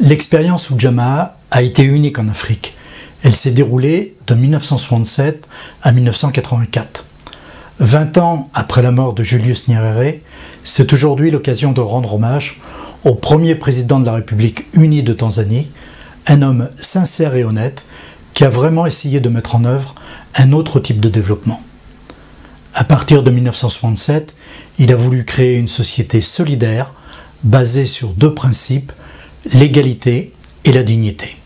L'expérience Ujamaa a été unique en Afrique. Elle s'est déroulée de 1967 à 1984. 20 ans après la mort de Julius Nyerere, c'est aujourd'hui l'occasion de rendre hommage au premier président de la République unie de Tanzanie, un homme sincère et honnête qui a vraiment essayé de mettre en œuvre un autre type de développement. À partir de 1967, il a voulu créer une société solidaire basée sur deux principes, l'égalité et la dignité.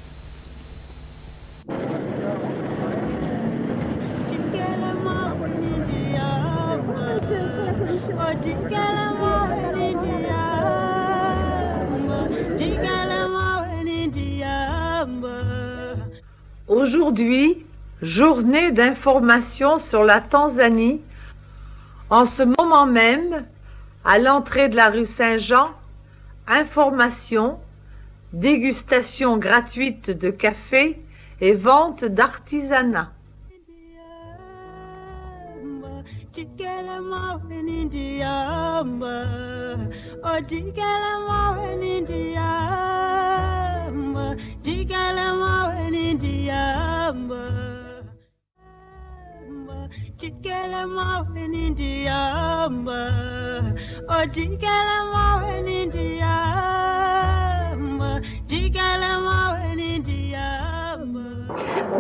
Aujourd'hui, journée d'information sur la Tanzanie, en ce moment même, à l'entrée de la rue Saint-Jean, information, dégustation gratuite de café et vente d'artisanat.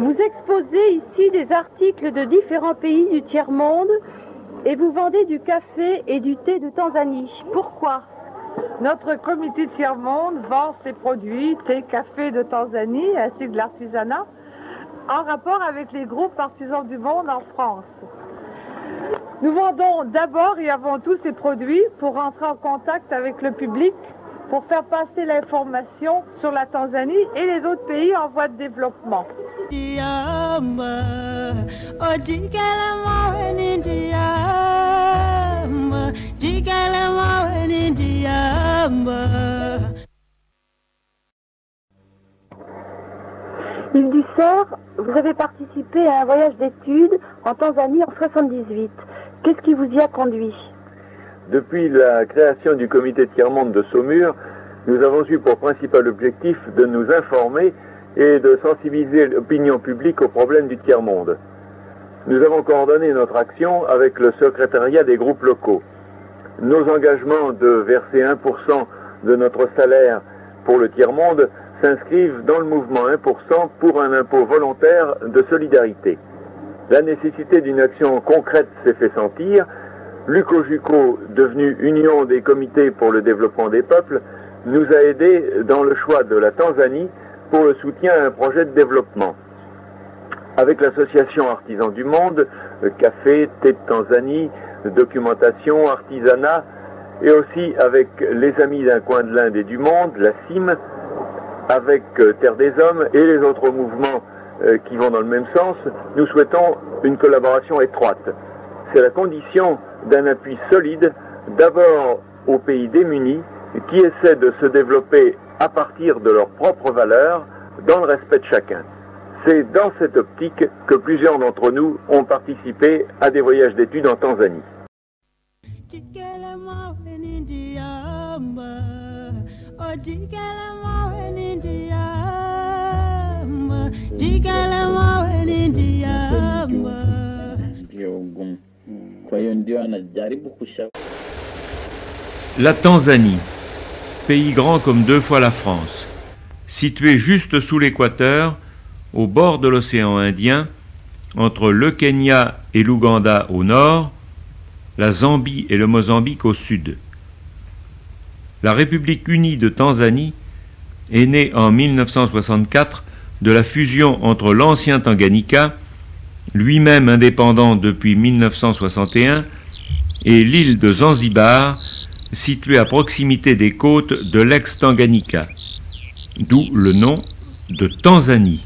Vous exposez ici des articles de différents pays du tiers-monde et vous vendez du café et du thé de Tanzanie. Pourquoi? Notre comité tiers-monde vend ses produits, thé, café de Tanzanie ainsi que de l'artisanat en rapport avec les groupes artisans du monde en France. Nous vendons d'abord et avant tout ces produits pour rentrer en contact avec le public, pour faire passer l'information sur la Tanzanie et les autres pays en voie de développement. Île du Cerf, vous avez participé à un voyage d'études en Tanzanie en 1978. Qu'est-ce qui vous y a conduit? Depuis la création du comité tiers-monde de Saumur, nous avons eu pour principal objectif de nous informer et de sensibiliser l'opinion publique aux problèmes du tiers-monde. Nous avons coordonné notre action avec le secrétariat des groupes locaux. Nos engagements de verser 1% de notre salaire pour le tiers-monde s'inscrivent dans le mouvement 1% pour un impôt volontaire de solidarité. La nécessité d'une action concrète s'est fait sentir. L'UCOJUCO, devenu Union des comités pour le développement des peuples, nous a aidés dans le choix de la Tanzanie pour le soutien à un projet de développement. Avec l'association Artisans du Monde, café, thé de Tanzanie, documentation, artisanat, et aussi avec les Amis d'un coin de l'Inde et du monde, la CIM, avec Terre des Hommes et les autres mouvements qui vont dans le même sens, nous souhaitons une collaboration étroite. C'est la condition d'un appui solide, d'abord aux pays démunis, qui essaient de se développer à partir de leurs propres valeurs, dans le respect de chacun. C'est dans cette optique que plusieurs d'entre nous ont participé à des voyages d'études en Tanzanie. La Tanzanie, pays grand comme 2 fois la France, situé juste sous l'équateur, au bord de l'océan Indien, entre le Kenya et l'Ouganda au nord, la Zambie et le Mozambique au sud. La République unie de Tanzanie est née en 1964 de la fusion entre l'ancien Tanganyika, lui-même indépendant depuis 1961, et l'île de Zanzibar, située à proximité des côtes de l'ex-Tanganyika, d'où le nom de Tanzanie.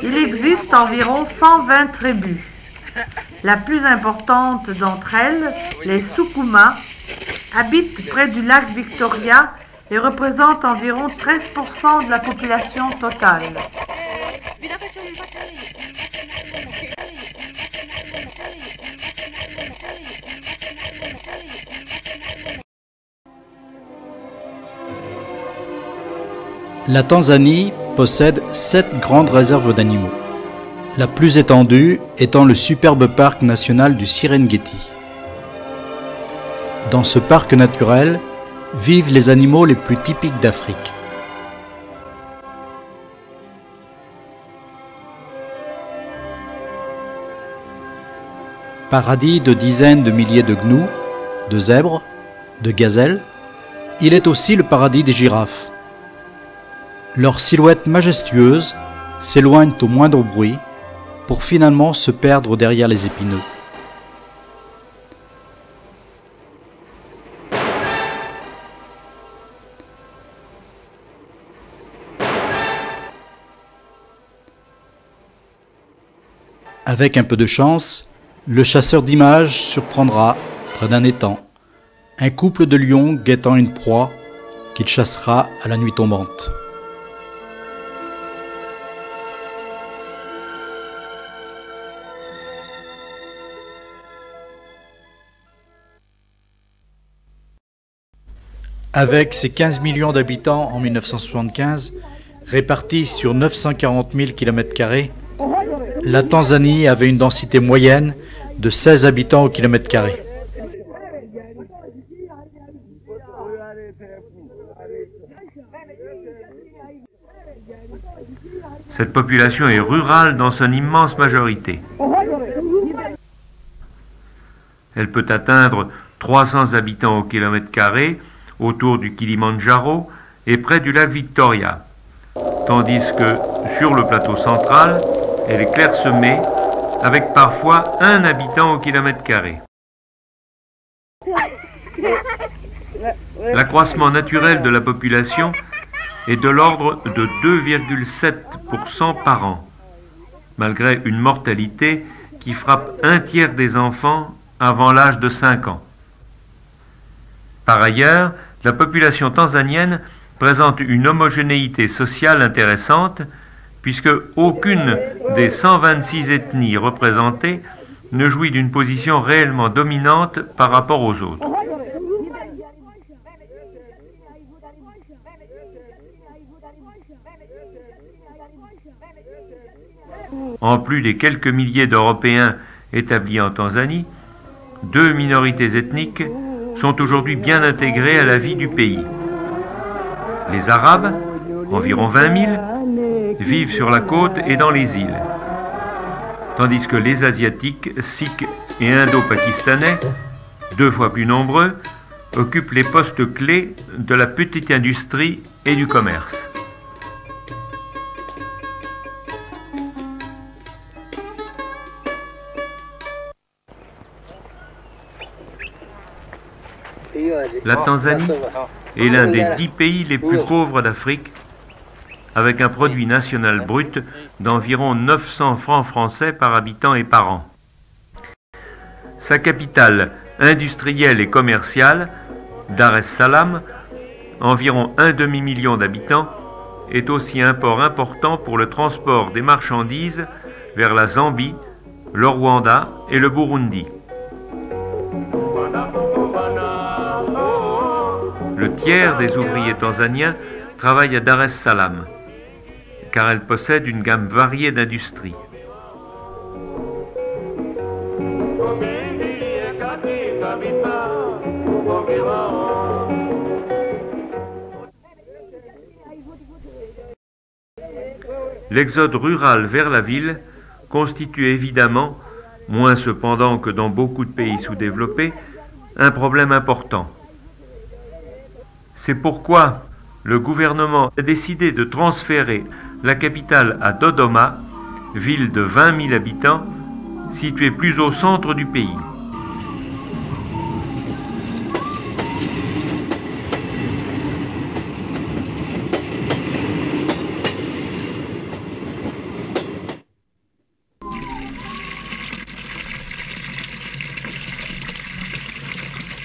Il existe environ 120 tribus. La plus importante d'entre elles, les Sukuma, habitent près du lac Victoria et représentent environ 13% de la population totale. La Tanzanie possède 7 grandes réserves d'animaux, la plus étendue étant le superbe parc national du Serengeti. Dans ce parc naturel vivent les animaux les plus typiques d'Afrique. Paradis de dizaines de milliers de gnous, de zèbres, de gazelles, il est aussi le paradis des girafes. Leurs silhouettes majestueuses s'éloignent au moindre bruit pour finalement se perdre derrière les épineux. Avec un peu de chance, le chasseur d'images surprendra, près d'un étang, un couple de lions guettant une proie qu'il chassera à la nuit tombante. Avec ses 15 millions d'habitants en 1975, répartis sur 940 000 km², la Tanzanie avait une densité moyenne de 16 habitants au kilomètre carré. Cette population est rurale dans son immense majorité. Elle peut atteindre 300 habitants au kilomètre carré autour du Kilimandjaro et près du lac Victoria, tandis que sur le plateau central, elle est clairsemée avec parfois 1 habitant au kilomètre carré. L'accroissement naturel de la population est de l'ordre de 2,7% par an, malgré une mortalité qui frappe 1/3 des enfants avant l'âge de 5 ans. Par ailleurs, la population tanzanienne présente une homogénéité sociale intéressante, puisque aucune des 126 ethnies représentées ne jouit d'une position réellement dominante par rapport aux autres. En plus des quelques milliers d'Européens établis en Tanzanie, 2 minorités ethniques sont aujourd'hui bien intégrées à la vie du pays. Les Arabes, environ 20 000, vivent sur la côte et dans les îles, tandis que les Asiatiques, Sikhs et Indo-Pakistanais, 2 fois plus nombreux, occupent les postes clés de la petite industrie et du commerce. La Tanzanie est l'un des 10 pays les plus pauvres d'Afrique, avec un produit national brut d'environ 900 francs français par habitant et par an. Sa capitale industrielle et commerciale, Dar es Salaam, environ 1 demi-million d'habitants, est aussi un port important pour le transport des marchandises vers la Zambie, le Rwanda et le Burundi. Le tiers des ouvriers tanzaniens travaillent à Dar es Salaam, car elle possède une gamme variée d'industries. L'exode rural vers la ville constitue évidemment, moins cependant que dans beaucoup de pays sous-développés, un problème important. C'est pourquoi le gouvernement a décidé de transférer la capitale à Dodoma, ville de 20 000 habitants, située plus au centre du pays.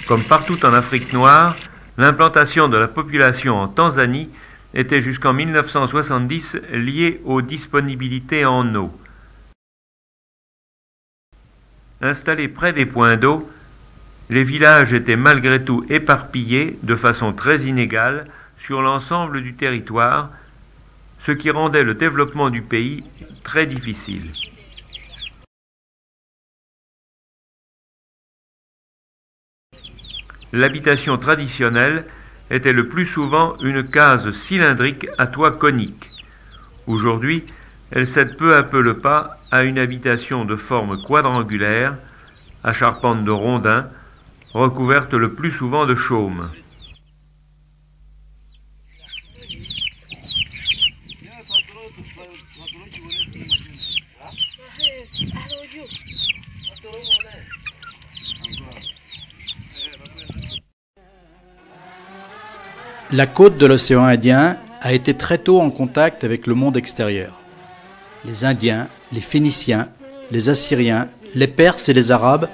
Comme partout en Afrique noire, l'implantation de la population en Tanzanie était jusqu'en 1970 liée aux disponibilités en eau. Installés près des points d'eau, les villages étaient malgré tout éparpillés de façon très inégale sur l'ensemble du territoire, ce qui rendait le développement du pays très difficile. L'habitation traditionnelle était le plus souvent une case cylindrique à toit conique. Aujourd'hui, elle cède peu à peu le pas à une habitation de forme quadrangulaire, à charpente de rondins, recouverte le plus souvent de chaume. La côte de l'océan Indien a été très tôt en contact avec le monde extérieur. Les Indiens, les Phéniciens, les Assyriens, les Perses et les Arabes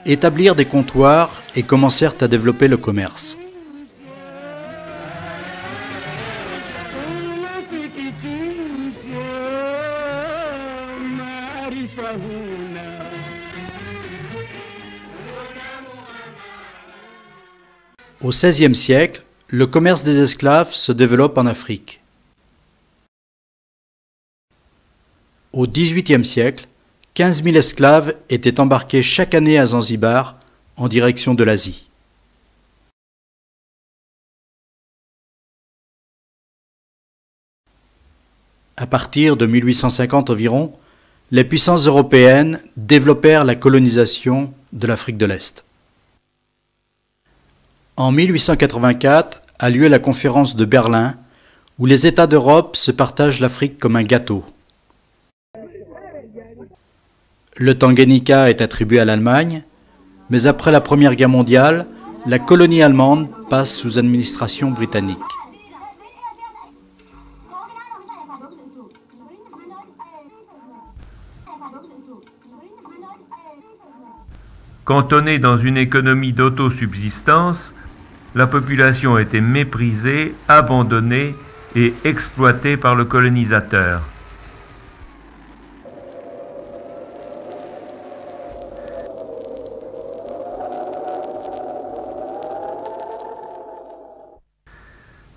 établirent des comptoirs et commencèrent à développer le commerce. Au XVIe siècle, le commerce des esclaves se développe en Afrique. Au XVIIIe siècle, 15 000 esclaves étaient embarqués chaque année à Zanzibar en direction de l'Asie. À partir de 1850 environ, les puissances européennes développèrent la colonisation de l'Afrique de l'Est. En 1884 a lieu la conférence de Berlin, où les États d'Europe se partagent l'Afrique comme un gâteau. Le Tanganyika est attribué à l'Allemagne, mais après la Première Guerre mondiale, la colonie allemande passe sous administration britannique. Cantonnée dans une économie d'autosubsistance, la population était méprisée, abandonnée et exploitée par le colonisateur.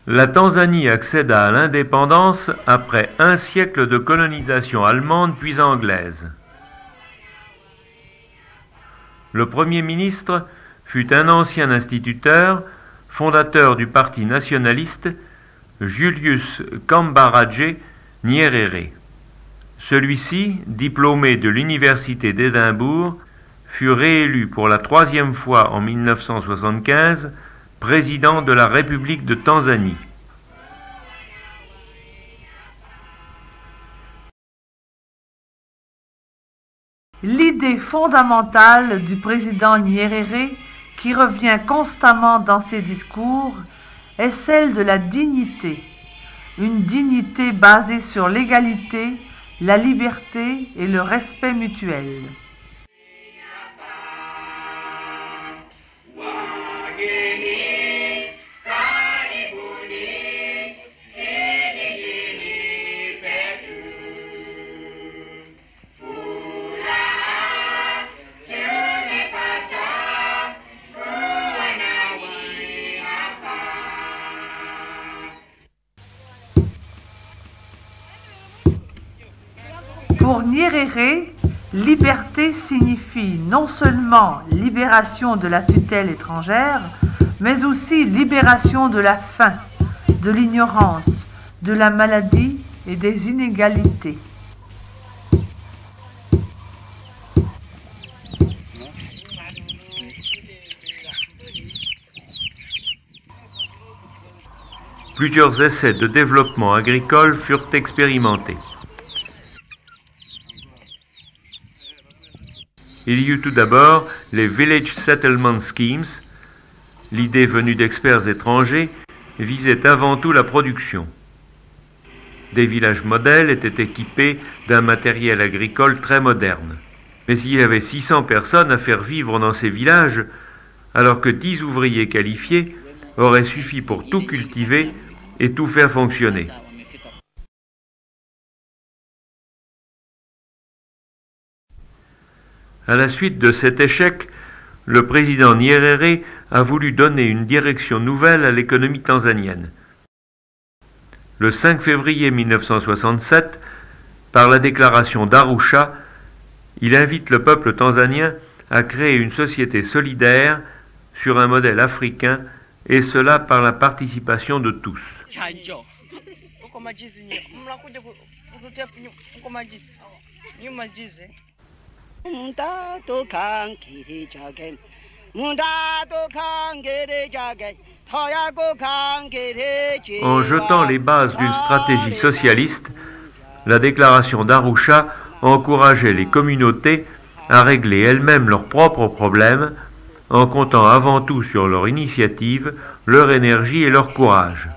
La Tanzanie accéda à l'indépendance après un siècle de colonisation allemande puis anglaise. Le Premier ministre fut un ancien instituteur, fondateur du parti nationaliste, Julius Kambarage Nyerere. Celui-ci, diplômé de l'université d'Édimbourg, fut réélu pour la troisième fois en 1975 président de la République de Tanzanie. L'idée fondamentale du président Nyerere, qui revient constamment dans ses discours, est celle de la dignité. Une dignité basée sur l'égalité, la liberté et le respect mutuel. Pour Nyerere, liberté signifie non seulement libération de la tutelle étrangère, mais aussi libération de la faim, de l'ignorance, de la maladie et des inégalités. Plusieurs essais de développement agricole furent expérimentés. Il y eut tout d'abord les Village Settlement Schemes. L'idée venue d'experts étrangers visait avant tout la production. Des villages modèles étaient équipés d'un matériel agricole très moderne. Mais il y avait 600 personnes à faire vivre dans ces villages, alors que 10 ouvriers qualifiés auraient suffi pour tout cultiver et tout faire fonctionner. À la suite de cet échec, le président Nyerere a voulu donner une direction nouvelle à l'économie tanzanienne. Le 5 février 1967, par la déclaration d'Arusha, il invite le peuple tanzanien à créer une société solidaire sur un modèle africain, et cela par la participation de tous. En jetant les bases d'une stratégie socialiste, la déclaration d'Arusha encourageait les communautés à régler elles-mêmes leurs propres problèmes, en comptant avant tout sur leur initiative, leur énergie et leur courage.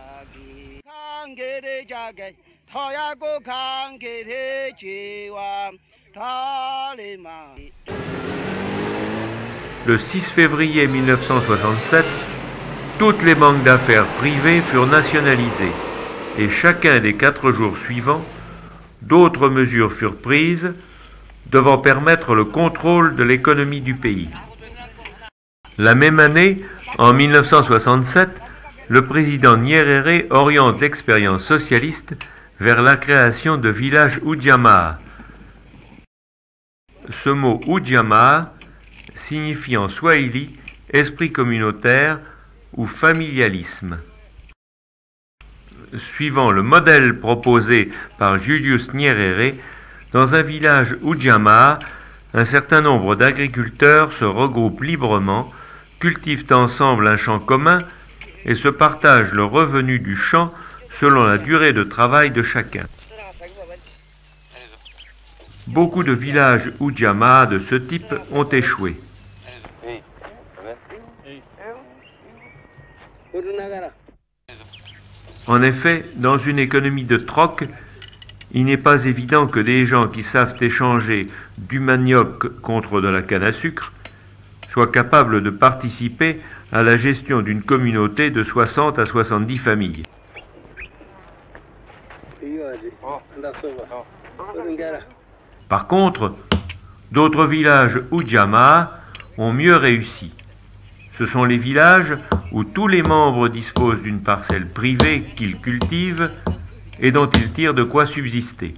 Le 6 février 1967, toutes les banques d'affaires privées furent nationalisées et chacun des 4 jours suivants, d'autres mesures furent prises devant permettre le contrôle de l'économie du pays. La même année, en 1967, le président Nyerere oriente l'expérience socialiste vers la création de villages Ujamaa. Ce mot Ujamaa signifie en swahili esprit communautaire ou familialisme. Suivant le modèle proposé par Julius Nyerere, dans un village Ujamaa, un certain nombre d'agriculteurs se regroupent librement, cultivent ensemble un champ commun et se partagent le revenu du champ selon la durée de travail de chacun. Beaucoup de villages Ujamaa de ce type ont échoué. En effet, dans une économie de troc, il n'est pas évident que des gens qui savent échanger du manioc contre de la canne à sucre soient capables de participer à la gestion d'une communauté de 60 à 70 familles. Par contre, d'autres villages Ujamaa ont mieux réussi. Ce sont les villages où tous les membres disposent d'une parcelle privée qu'ils cultivent et dont ils tirent de quoi subsister.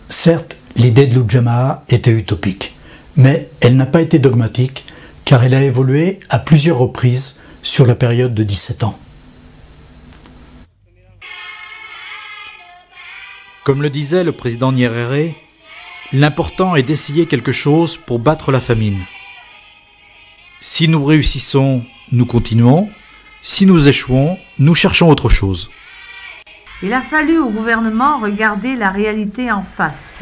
Certes, l'idée de l'Ujamaa était utopique, mais elle n'a pas été dogmatique car elle a évolué à plusieurs reprises sur la période de 17 ans. Comme le disait le président Nyerere, l'important est d'essayer quelque chose pour battre la famine. Si nous réussissons, nous continuons. Si nous échouons, nous cherchons autre chose. Il a fallu au gouvernement regarder la réalité en face.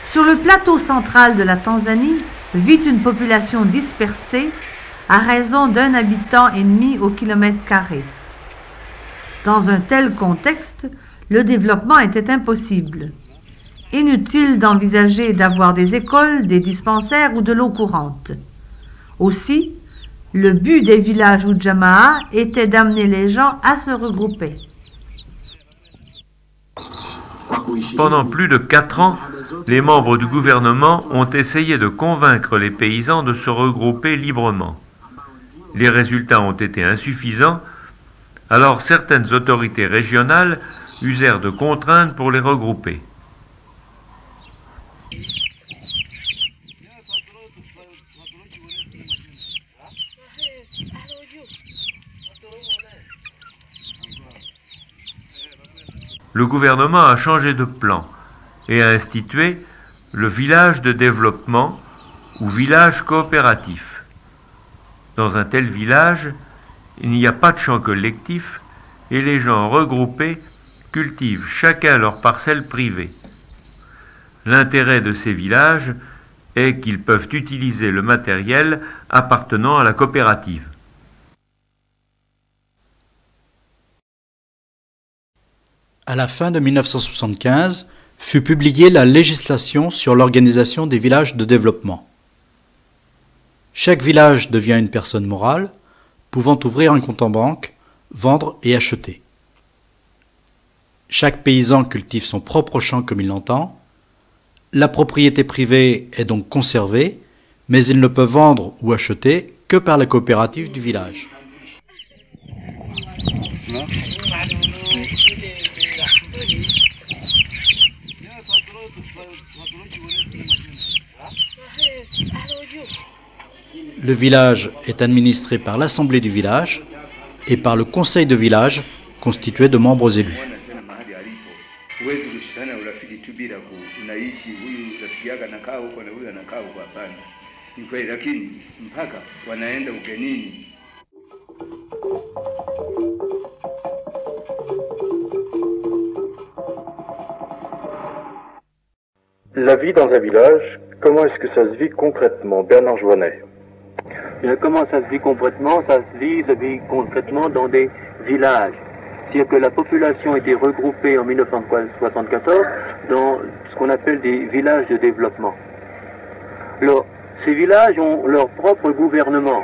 Sur le plateau central de la Tanzanie vit une population dispersée à raison d'1 habitant et demi au kilomètre carré. Dans un tel contexte, le développement était impossible. Inutile d'envisager d'avoir des écoles, des dispensaires ou de l'eau courante. Aussi, le but des villages Ujamaa était d'amener les gens à se regrouper. Pendant plus de 4 ans, les membres du gouvernement ont essayé de convaincre les paysans de se regrouper librement. Les résultats ont été insuffisants, alors certaines autorités régionales usèrent de contraintes pour les regrouper. Le gouvernement a changé de plan et a institué le village de développement ou village coopératif. Dans un tel village, il n'y a pas de champ collectif et les gens regroupés cultivent chacun leur parcelle privée. L'intérêt de ces villages est qu'ils peuvent utiliser le matériel appartenant à la coopérative. À la fin de 1975, fut publiée la législation sur l'organisation des villages de développement. Chaque village devient une personne morale, pouvant ouvrir un compte en banque, vendre et acheter. Chaque paysan cultive son propre champ comme il l'entend. La propriété privée est donc conservée, mais il ne peut vendre ou acheter que par la coopérative du village. Le village est administré par l'assemblée du village et par le conseil de village constitué de membres élus. La vie dans un village, comment est-ce que ça se vit concrètement, Bernard Joannet? Comment ça se vit concrètement? Ça se vit concrètement dans des villages. C'est-à-dire que la population était regroupée en 1974 dans ce qu'on appelle des villages de développement. Alors, ces villages ont leur propre gouvernement.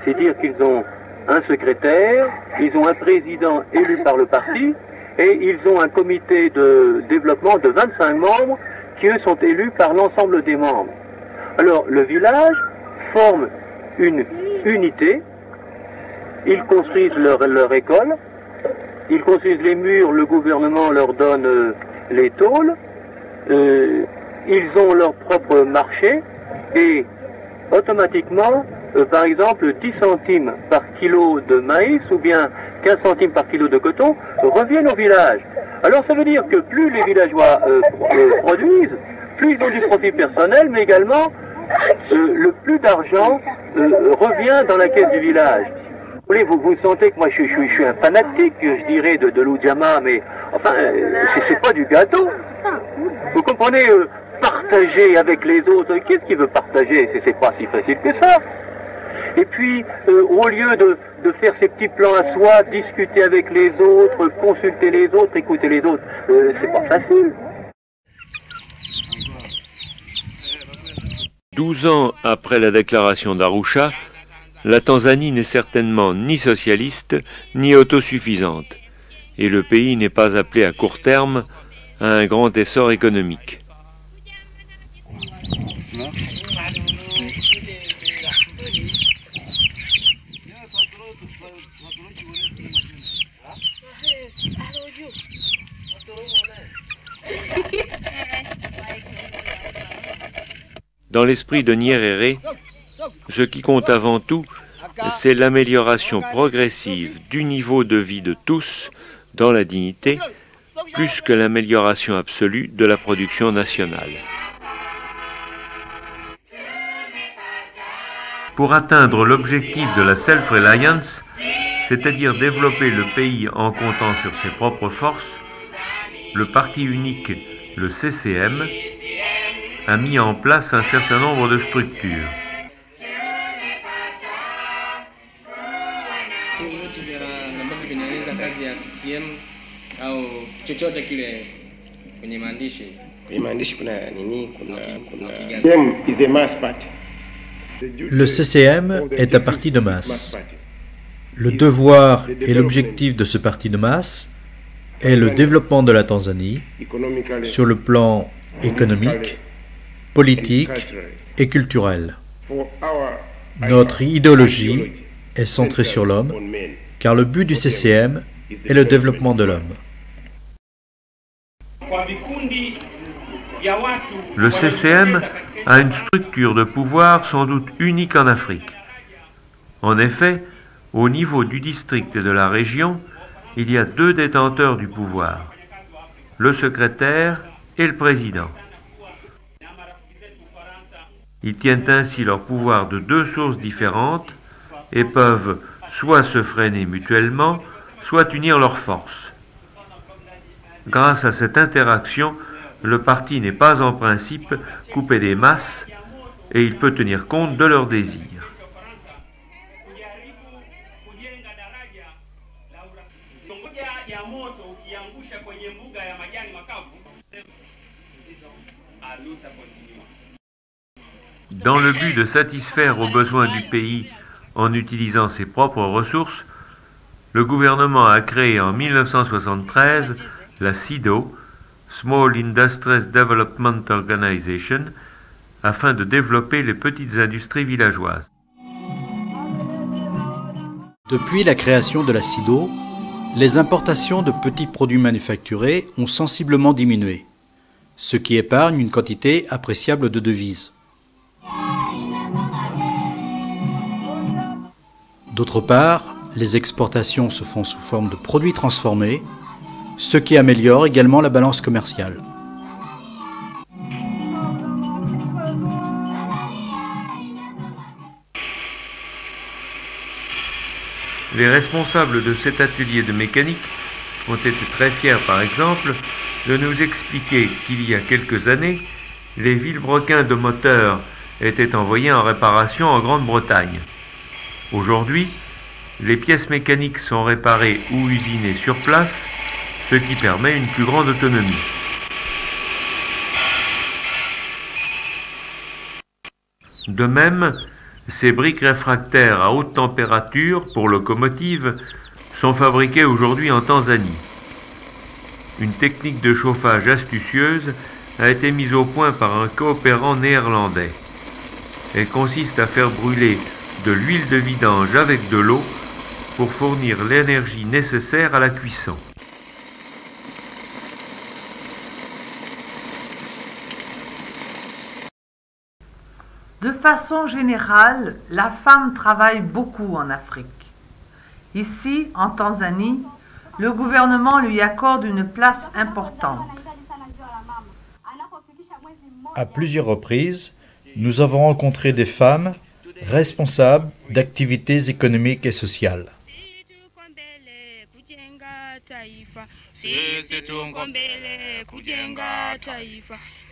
C'est-à-dire qu'ils ont un secrétaire, ils ont un président élu par le parti, et ils ont un comité de développement de 25 membres qui, eux, sont élus par l'ensemble des membres. Alors, le village forme une unité, ils construisent leur école, ils construisent les murs, le gouvernement leur donne les tôles, ils ont leur propre marché, et automatiquement, par exemple, 10 centimes par kilo de maïs ou bien 15 centimes par kilo de coton reviennent au village. Alors ça veut dire que plus les villageois produisent, plus ils ont du profit personnel, mais également le plus d'argent revient dans la caisse du village. Vous sentez que moi je suis un fanatique, je dirais, de l'Ujamaa, mais enfin, c'est pas du gâteau. Vous comprenez, partager avec les autres, qu'est-ce qui veut partager? C'est pas si facile que ça. Et puis, au lieu de faire ses petits plans à soi, discuter avec les autres, consulter les autres, écouter les autres, c'est pas facile. 12 ans après la déclaration d'Arusha, la Tanzanie n'est certainement ni socialiste ni autosuffisante, et le pays n'est pas appelé à court terme à un grand essor économique. Dans l'esprit de Nyerere, ce qui compte avant tout, c'est l'amélioration progressive du niveau de vie de tous dans la dignité, plus que l'amélioration absolue de la production nationale. Pour atteindre l'objectif de la self-reliance, c'est-à-dire développer le pays en comptant sur ses propres forces, le parti unique, le CCM, a mis en place un certain nombre de structures. Le CCM est un parti de masse. Le devoir et l'objectif de ce parti de masse est le développement de la Tanzanie sur le plan économique, politique et culturel. Notre idéologie est centrée sur l'homme, car le but du CCM est le développement de l'homme. Le CCM a une structure de pouvoir sans doute unique en Afrique. En effet, au niveau du district et de la région, il y a 2 détenteurs du pouvoir, le secrétaire et le président. Ils tiennent ainsi leur pouvoir de 2 sources différentes et peuvent soit se freiner mutuellement, soit unir leurs forces. Grâce à cette interaction, le parti n'est pas en principe coupé des masses et il peut tenir compte de leurs désirs. Dans le but de satisfaire aux besoins du pays en utilisant ses propres ressources, le gouvernement a créé en 1973 la SIDO, Small Industries Development Organization, afin de développer les petites industries villageoises. Depuis la création de la SIDO, les importations de petits produits manufacturés ont sensiblement diminué, ce qui épargne une quantité appréciable de devises. D'autre part, les exportations se font sous forme de produits transformés, ce qui améliore également la balance commerciale. Les responsables de cet atelier de mécanique ont été très fiers, par exemple, de nous expliquer qu'il y a quelques années, les vilebrequins de moteurs étaient envoyés en réparation en Grande-Bretagne. Aujourd'hui, les pièces mécaniques sont réparées ou usinées sur place, ce qui permet une plus grande autonomie. De même, ces briques réfractaires à haute température pour locomotives sont fabriquées aujourd'hui en Tanzanie. Une technique de chauffage astucieuse a été mise au point par un coopérant néerlandais. Elle consiste à faire brûler de l'huile de vidange avec de l'eau pour fournir l'énergie nécessaire à la cuisson. De façon générale, la femme travaille beaucoup en Afrique. Ici, en Tanzanie, le gouvernement lui accorde une place importante. À plusieurs reprises, nous avons rencontré des femmes responsables d'activités économiques et sociales.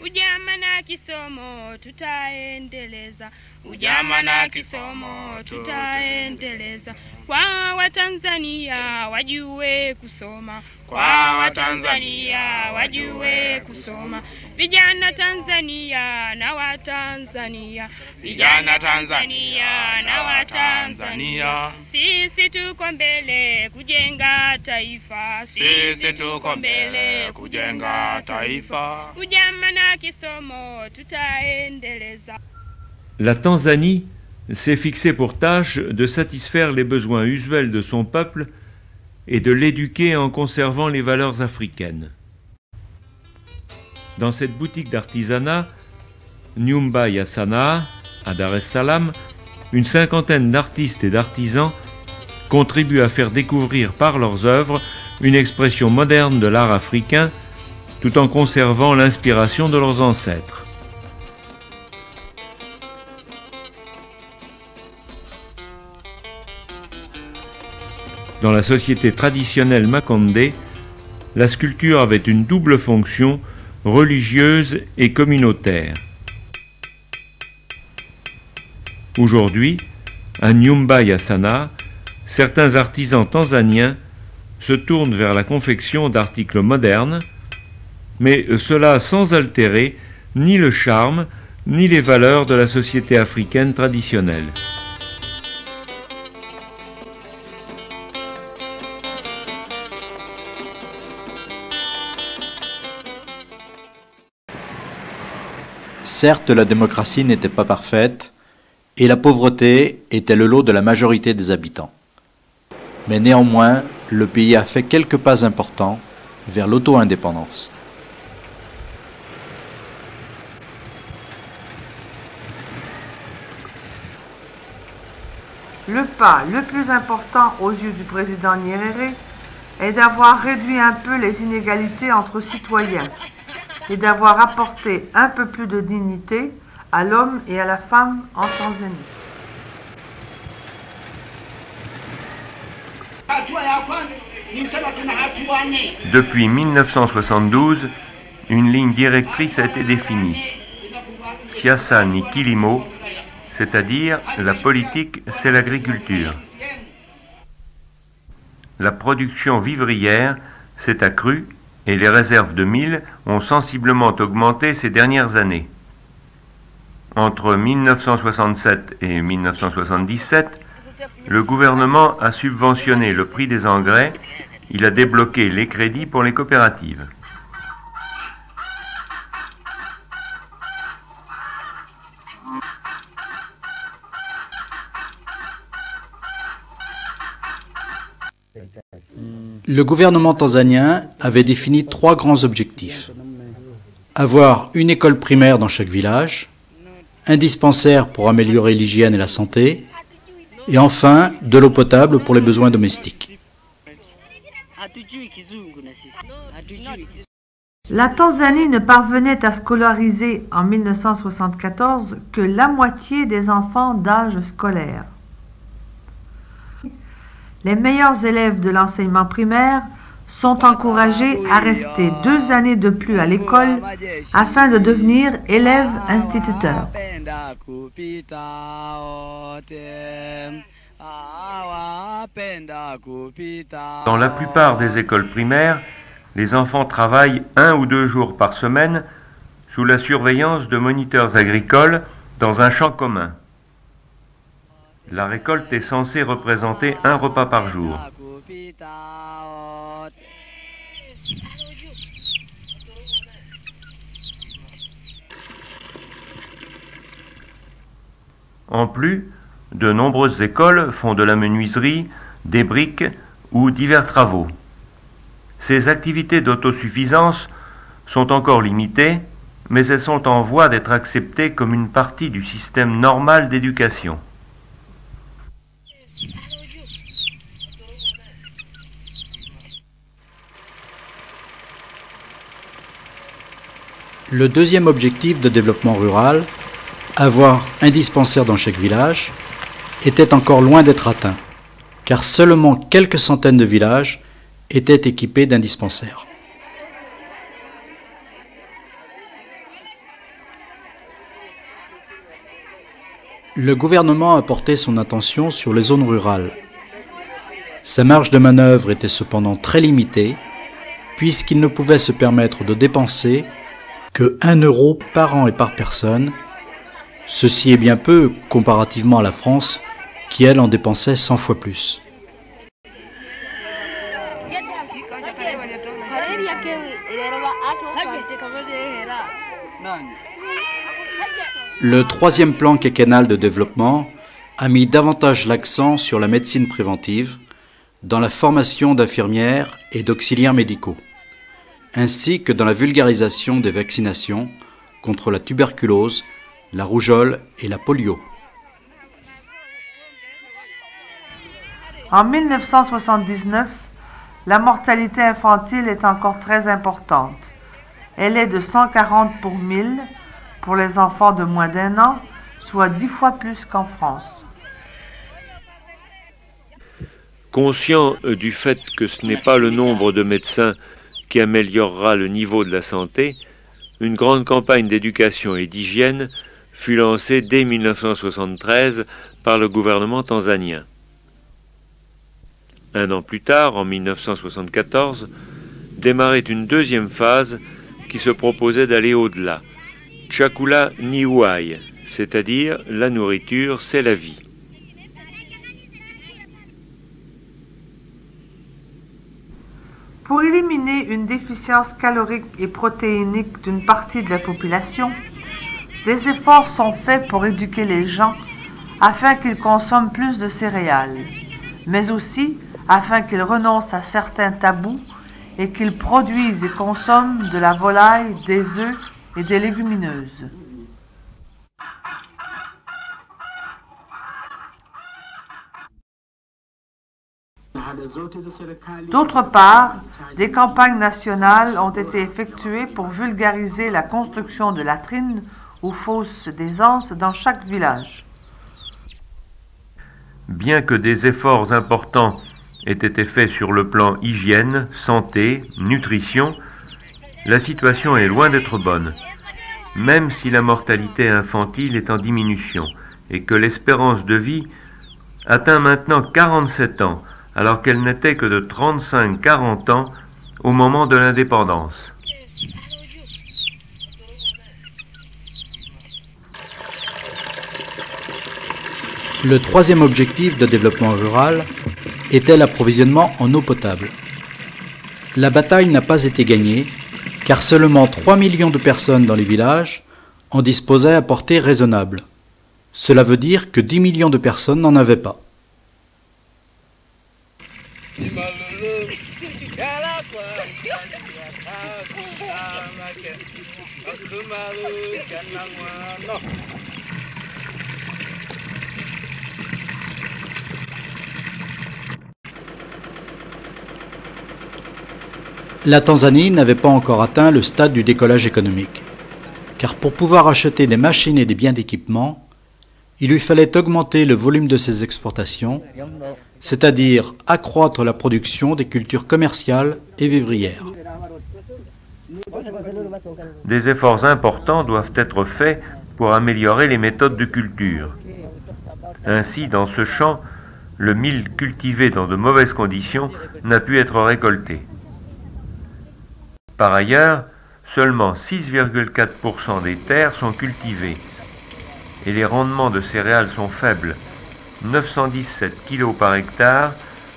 Ujama na kisomo tutaendeleza, ujama na kisomo tutaendeleza. Kwa Watanzania wajue kusoma, kwa Watanzania wajue kusoma. Vijana Tanzania na Watanzania, vijana Tanzania na Watanzania. Sisi tuko mbele kujenga taifa, sisi tuko mbele kujenga taifa. Ujama na kisomo tutaendeleza. La Tanzanie s'est fixée pour tâche de satisfaire les besoins usuels de son peuple et de l'éduquer en conservant les valeurs africaines. Dans cette boutique d'artisanat, Nyumba ya Sanaa, à Dar es Salaam, une cinquantaine d'artistes et d'artisans contribuent à faire découvrir par leurs œuvres une expression moderne de l'art africain, tout en conservant l'inspiration de leurs ancêtres. Dans la société traditionnelle Makondé, la sculpture avait une double fonction, religieuse et communautaire. Aujourd'hui, à Nyumba ya Sanaa, certains artisans tanzaniens se tournent vers la confection d'articles modernes, mais cela sans altérer ni le charme ni les valeurs de la société africaine traditionnelle. Certes, la démocratie n'était pas parfaite et la pauvreté était le lot de la majorité des habitants. Mais néanmoins, le pays a fait quelques pas importants vers l'auto-indépendance. Le pas le plus important aux yeux du président Nyerere est d'avoir réduit un peu les inégalités entre citoyens et d'avoir apporté un peu plus de dignité à l'homme et à la femme en Tanzanie. Depuis 1972, une ligne directrice a été définie. Siasa ni kilimo, c'est-à-dire la politique, c'est l'agriculture. La production vivrière s'est accrue et les réserves de mil ont sensiblement augmenté ces dernières années. Entre 1967 et 1977, le gouvernement a subventionné le prix des engrais, il a débloqué les crédits pour les coopératives. Le gouvernement tanzanien avait défini 3 grands objectifs. Avoir une école primaire dans chaque village, un dispensaire pour améliorer l'hygiène et la santé, et enfin de l'eau potable pour les besoins domestiques. La Tanzanie ne parvenait à scolariser en 1974 que la moitié des enfants d'âge scolaire. Les meilleurs élèves de l'enseignement primaire sont encouragés à rester 2 années de plus à l'école afin de devenir élèves instituteurs. Dans la plupart des écoles primaires, les enfants travaillent 1 ou 2 jours par semaine sous la surveillance de moniteurs agricoles dans un champ commun. La récolte est censée représenter 1 repas par jour. En plus, de nombreuses écoles font de la menuiserie, des briques ou divers travaux. Ces activités d'autosuffisance sont encore limitées, mais elles sont en voie d'être acceptées comme une partie du système normal d'éducation. Le deuxième objectif de développement rural, avoir un dispensaire dans chaque village, était encore loin d'être atteint, car seulement quelques centaines de villages étaient équipés d'un dispensaire. Le gouvernement a porté son attention sur les zones rurales. Sa marge de manœuvre était cependant très limitée, puisqu'il ne pouvait se permettre de dépenser que 1 euro par an et par personne. Ceci est bien peu comparativement à la France, qui elle en dépensait 100 fois plus. Le troisième plan quinquennal de développement a mis davantage l'accent sur la médecine préventive, dans la formation d'infirmières et d'auxiliaires médicaux, ainsi que dans la vulgarisation des vaccinations contre la tuberculose, la rougeole et la polio. En 1979, la mortalité infantile est encore très importante. Elle est de 140 pour 1000 pour les enfants de moins d'1 an, soit 10 fois plus qu'en France. Conscient du fait que ce n'est pas le nombre de médecins qui améliorera le niveau de la santé, une grande campagne d'éducation et d'hygiène fut lancée dès 1973 par le gouvernement tanzanien. 1 an plus tard, en 1974, démarrait une deuxième phase qui se proposait d'aller au-delà. Chakula ni uhai, c'est-à-dire la nourriture, c'est la vie. Pour éliminer une déficience calorique et protéinique d'une partie de la population, des efforts sont faits pour éduquer les gens afin qu'ils consomment plus de céréales, mais aussi afin qu'ils renoncent à certains tabous et qu'ils produisent et consomment de la volaille, des œufs et des légumineuses. D'autre part, des campagnes nationales ont été effectuées pour vulgariser la construction de latrines ou fosses d'aisance dans chaque village. Bien que des efforts importants aient été faits sur le plan hygiène, santé, nutrition, la situation est loin d'être bonne, même si la mortalité infantile est en diminution et que l'espérance de vie atteint maintenant 47 ans, alors qu'elle n'était que de 35-40 ans au moment de l'indépendance. Le troisième objectif de développement rural était l'approvisionnement en eau potable. La bataille n'a pas été gagnée, car seulement 3 millions de personnes dans les villages en disposaient à portée raisonnable. Cela veut dire que 10 millions de personnes n'en avaient pas. La Tanzanie n'avait pas encore atteint le stade du décollage économique, car pour pouvoir acheter des machines et des biens d'équipement, il lui fallait augmenter le volume de ses exportations, c'est-à-dire accroître la production des cultures commerciales et vivrières. Des efforts importants doivent être faits pour améliorer les méthodes de culture. Ainsi, dans ce champ, le mil cultivé dans de mauvaises conditions n'a pu être récolté. Par ailleurs, seulement 6,4% des terres sont cultivées et les rendements de céréales sont faibles, 917 kg par hectare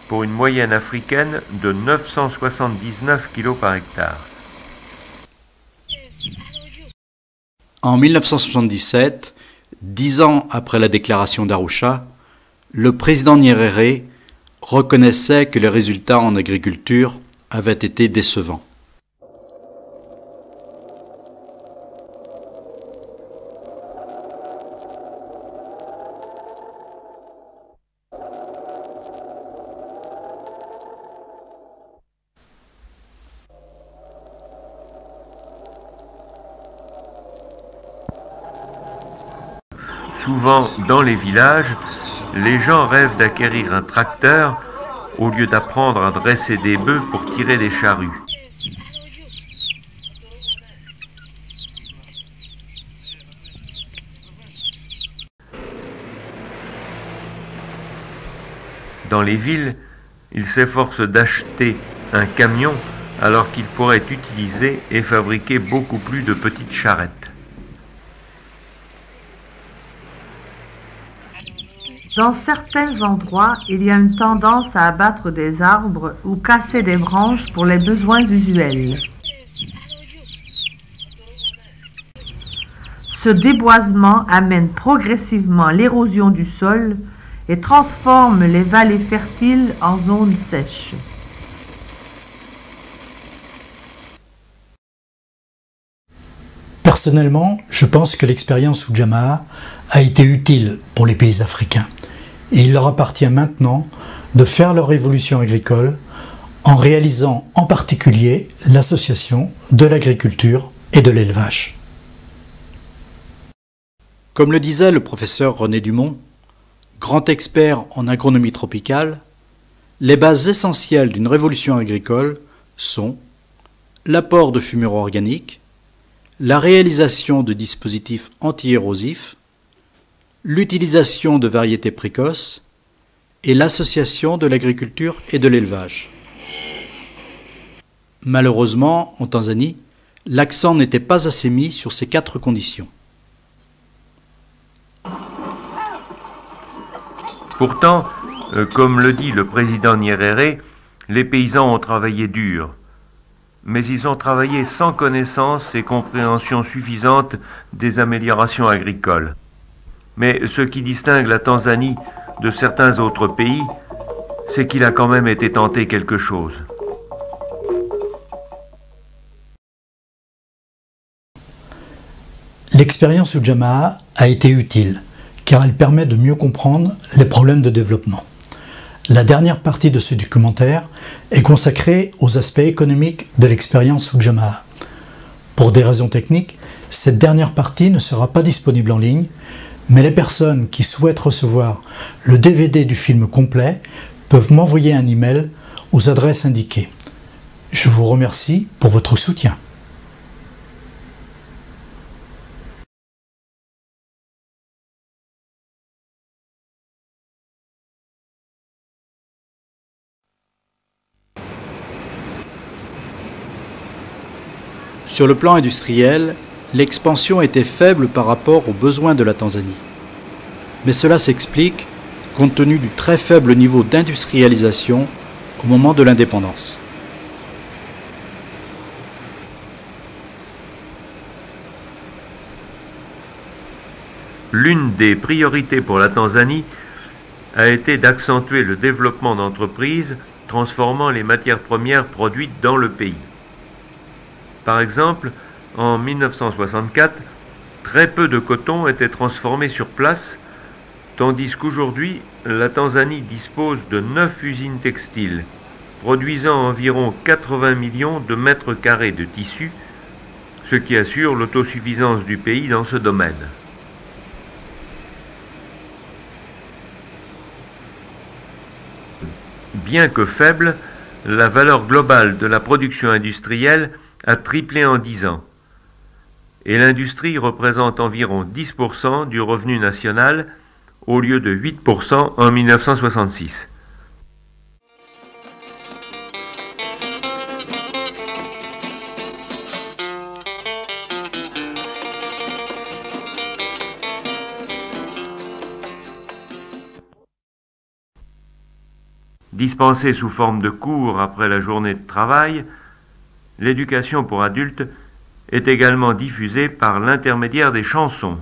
pour une moyenne africaine de 979 kg par hectare. En 1977, 10 ans après la déclaration d'Arusha, le président Nyerere reconnaissait que les résultats en agriculture avaient été décevants. Souvent, dans les villages, les gens rêvent d'acquérir un tracteur au lieu d'apprendre à dresser des bœufs pour tirer des charrues. Dans les villes, ils s'efforcent d'acheter un camion alors qu'ils pourraient utiliser et fabriquer beaucoup plus de petites charrettes. Dans certains endroits, il y a une tendance à abattre des arbres ou casser des branches pour les besoins usuels. Ce déboisement amène progressivement l'érosion du sol et transforme les vallées fertiles en zones sèches. Personnellement, je pense que l'expérience Ujamaa a été utile pour les pays africains. Et il leur appartient maintenant de faire leur évolution agricole en réalisant en particulier l'association de l'agriculture et de l'élevage. Comme le disait le professeur René Dumont, grand expert en agronomie tropicale, les bases essentielles d'une révolution agricole sont l'apport de fumures organiques, la réalisation de dispositifs anti-érosifs, l'utilisation de variétés précoces et l'association de l'agriculture et de l'élevage. Malheureusement, en Tanzanie, l'accent n'était pas assez mis sur ces 4 conditions. Pourtant, comme le dit le président Nyerere, les paysans ont travaillé dur, mais ils ont travaillé sans connaissance et compréhension suffisante des améliorations agricoles. Mais ce qui distingue la Tanzanie de certains autres pays, c'est qu'il a quand même été tenté quelque chose. L'expérience Ujamaa a été utile, car elle permet de mieux comprendre les problèmes de développement. La dernière partie de ce documentaire est consacrée aux aspects économiques de l'expérience Ujamaa. Pour des raisons techniques, cette dernière partie ne sera pas disponible en ligne, mais les personnes qui souhaitent recevoir le DVD du film complet peuvent m'envoyer un email aux adresses indiquées. Je vous remercie pour votre soutien. Sur le plan industriel, l'expansion était faible par rapport aux besoins de la Tanzanie. Mais cela s'explique compte tenu du très faible niveau d'industrialisation au moment de l'indépendance. L'une des priorités pour la Tanzanie a été d'accentuer le développement d'entreprises transformant les matières premières produites dans le pays. Par exemple, en 1964, très peu de coton était transformé sur place, tandis qu'aujourd'hui, la Tanzanie dispose de 9 usines textiles, produisant environ 80 millions de mètres carrés de tissu, ce qui assure l'autosuffisance du pays dans ce domaine. Bien que faible, la valeur globale de la production industrielle a triplé en 10 ans. Et l'industrie représente environ 10% du revenu national au lieu de 8% en 1966. Dispensée sous forme de cours après la journée de travail, l'éducation pour adultes est également diffusée par l'intermédiaire des chansons.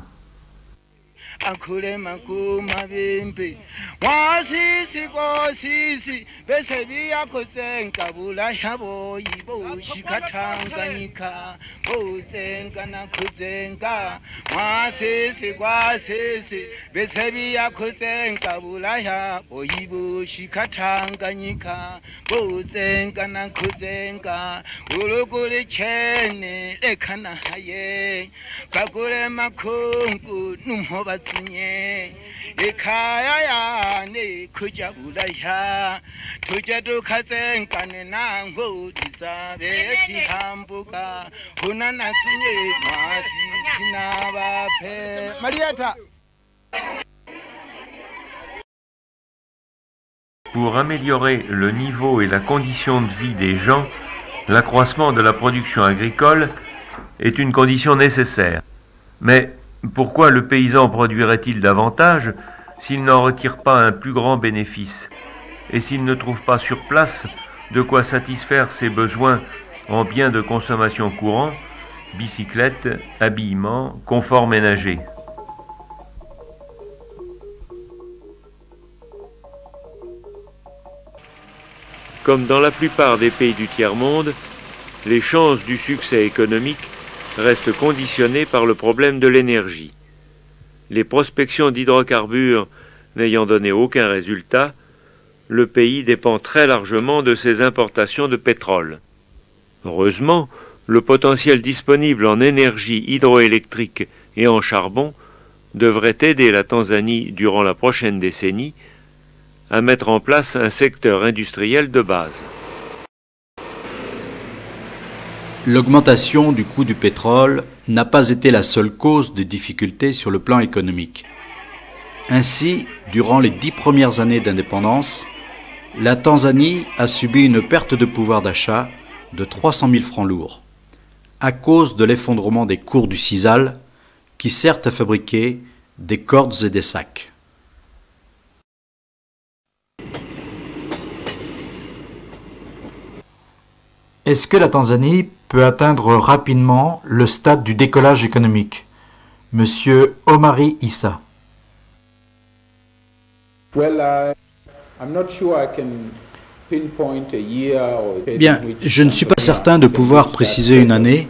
Ekaya yane kujabulaya tujya dukazenkane nango dizabe tihambuka kunanasinye masi sinabape Marietta. Pour améliorer le niveau et la condition de vie des gens, l'accroissement de la production agricole est une condition nécessaire. Mais pourquoi le paysan produirait-il davantage s'il n'en retire pas un plus grand bénéfice et s'il ne trouve pas sur place de quoi satisfaire ses besoins en biens de consommation courants, bicyclettes, habillement, confort ménager? Comme dans la plupart des pays du tiers-monde, les chances du succès économique restent conditionnées par le problème de l'énergie. Les prospections d'hydrocarbures n'ayant donné aucun résultat, le pays dépend très largement de ses importations de pétrole. Heureusement, le potentiel disponible en énergie hydroélectrique et en charbon devrait aider la Tanzanie durant la prochaine décennie à mettre en place un secteur industriel de base. L'augmentation du coût du pétrole n'a pas été la seule cause de difficultés sur le plan économique. Ainsi, durant les 10 premières années d'indépendance, la Tanzanie a subi une perte de pouvoir d'achat de 300 000 francs lourds, à cause de l'effondrement des cours du sisal, qui sert à fabriquer des cordes et des sacs. Est-ce que la Tanzanie peut atteindre rapidement le stade du décollage économique? Monsieur Omari Issa. Bien, je ne suis pas certain de pouvoir préciser une année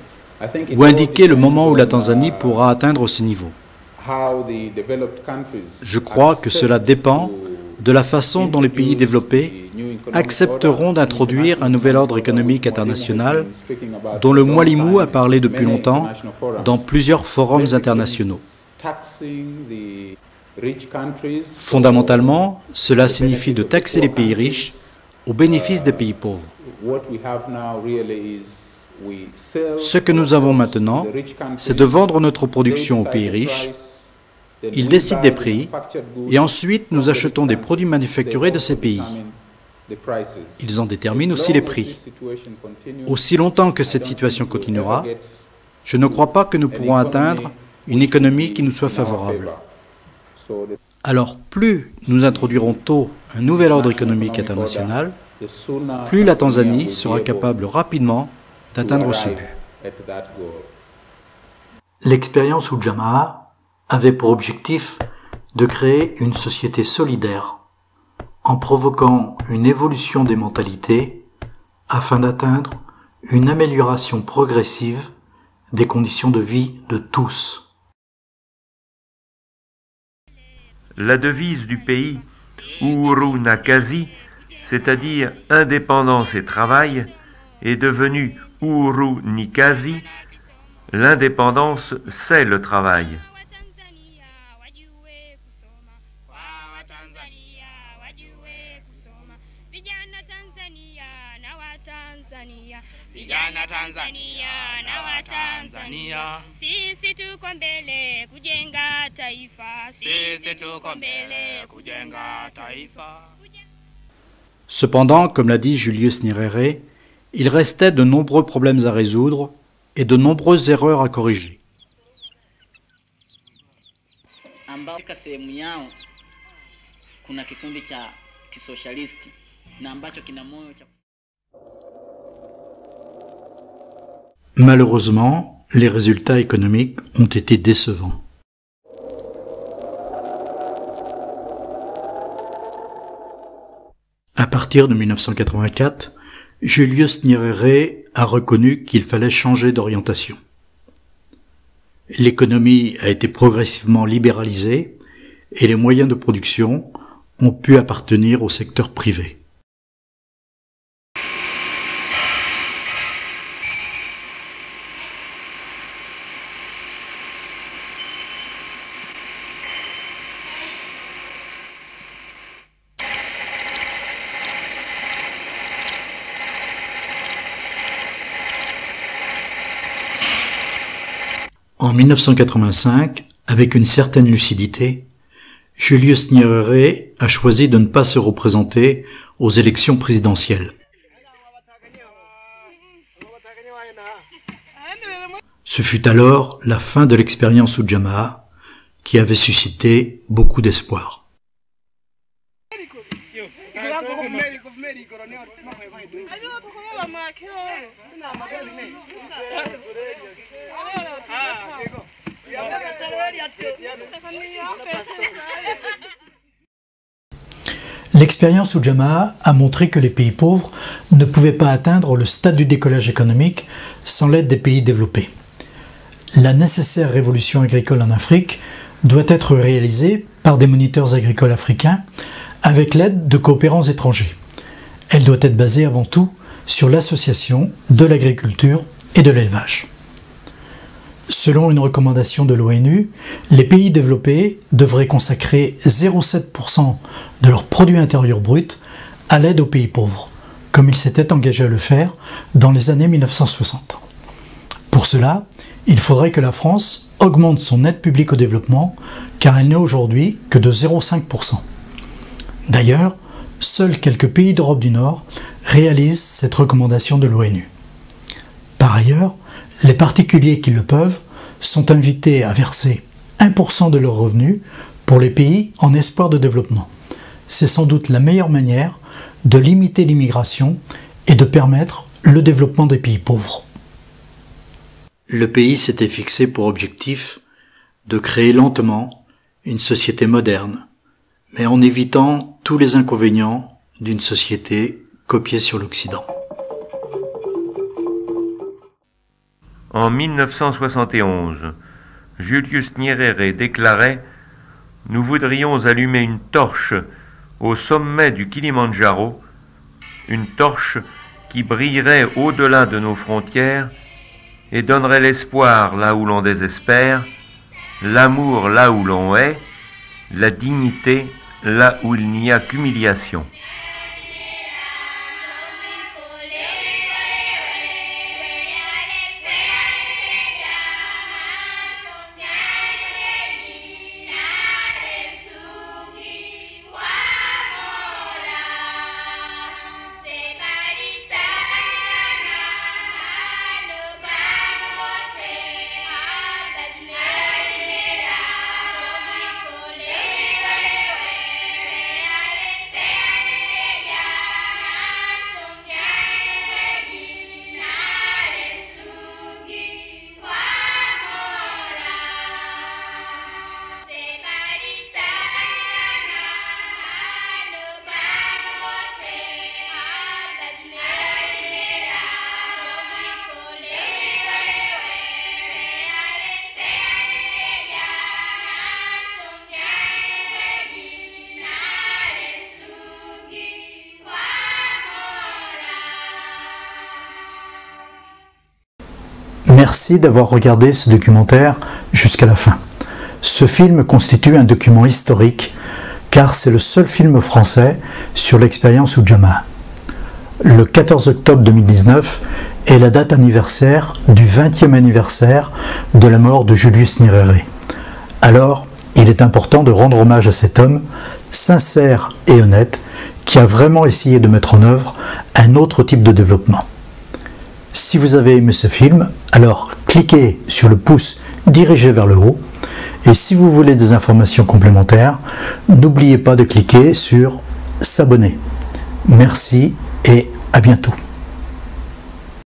ou indiquer le moment où la Tanzanie pourra atteindre ce niveau. Je crois que cela dépend de la façon dont les pays développés accepteront d'introduire un nouvel ordre économique international dont le Mwalimu a parlé depuis longtemps dans plusieurs forums internationaux. Fondamentalement, cela signifie de taxer les pays riches au bénéfice des pays pauvres. Ce que nous avons maintenant, c'est de vendre notre production aux pays riches. Ils décident des prix et ensuite nous achetons des produits manufacturés de ces pays. Ils en déterminent aussi les prix. Aussi longtemps que cette situation continuera, je ne crois pas que nous pourrons atteindre une économie qui nous soit favorable. Alors, plus nous introduirons tôt un nouvel ordre économique international, plus la Tanzanie sera capable rapidement d'atteindre ce but. L'expérience Ujamaa avait pour objectif de créer une société solidaire en provoquant une évolution des mentalités afin d'atteindre une amélioration progressive des conditions de vie de tous. La devise du pays, Uhuru na Kazi, c'est-à-dire indépendance et travail, est devenue Uhuru ni Kazi, l'indépendance c'est le travail. Vijana Tanzania na Watanzania, sisi tuko mbele kujenga taifa, sisi tuko mbele kujenga taifa. Cependant, comme l'a dit Julius Nyerere, il restait de nombreux problèmes à résoudre et de nombreuses erreurs à corriger. Katika sehemu yao kuna kikundi cha kisosialisti na ambacho kina moyo cha. Malheureusement, les résultats économiques ont été décevants. À partir de 1984, Julius Nyerere a reconnu qu'il fallait changer d'orientation. L'économie a été progressivement libéralisée et les moyens de production ont pu appartenir au secteur privé. En 1985, avec une certaine lucidité, Julius Nyerere a choisi de ne pas se représenter aux élections présidentielles. Ce fut alors la fin de l'expérience Ujamaa qui avait suscité beaucoup d'espoir. L'expérience Ujamaa a montré que les pays pauvres ne pouvaient pas atteindre le stade du décollage économique sans l'aide des pays développés. La nécessaire révolution agricole en Afrique doit être réalisée par des moniteurs agricoles africains avec l'aide de coopérants étrangers. Elle doit être basée avant tout sur l'association de l'agriculture et de l'élevage. Selon une recommandation de l'ONU, les pays développés devraient consacrer 0,7% de leur produit intérieur brut à l'aide aux pays pauvres, comme ils s'étaient engagés à le faire dans les années 1960. Pour cela, il faudrait que la France augmente son aide publique au développement, car elle n'est aujourd'hui que de 0,5%. D'ailleurs, seuls quelques pays d'Europe du Nord réalisent cette recommandation de l'ONU. Par ailleurs, les particuliers qui le peuvent sont invités à verser 1% de leurs revenus pour les pays en espoir de développement. C'est sans doute la meilleure manière de limiter l'immigration et de permettre le développement des pays pauvres. Le pays s'était fixé pour objectif de créer lentement une société moderne, mais en évitant tous les inconvénients d'une société copiée sur l'Occident. En 1971, Julius Nyerere déclarait « Nous voudrions allumer une torche au sommet du Kilimandjaro, une torche qui brillerait au-delà de nos frontières et donnerait l'espoir là où l'on désespère, l'amour là où l'on hait, la dignité là où il n'y a qu'humiliation. » Merci d'avoir regardé ce documentaire jusqu'à la fin. Ce film constitue un document historique car c'est le seul film français sur l'expérience Ujamaa. Le 14 octobre 2019 est la date anniversaire du 20e anniversaire de la mort de Julius Nyerere. Alors, il est important de rendre hommage à cet homme, sincère et honnête, qui a vraiment essayé de mettre en œuvre un autre type de développement. Si vous avez aimé ce film, alors cliquez sur le pouce dirigé vers le haut, et si vous voulez des informations complémentaires, n'oubliez pas de cliquer sur s'abonner. Merci et à bientôt.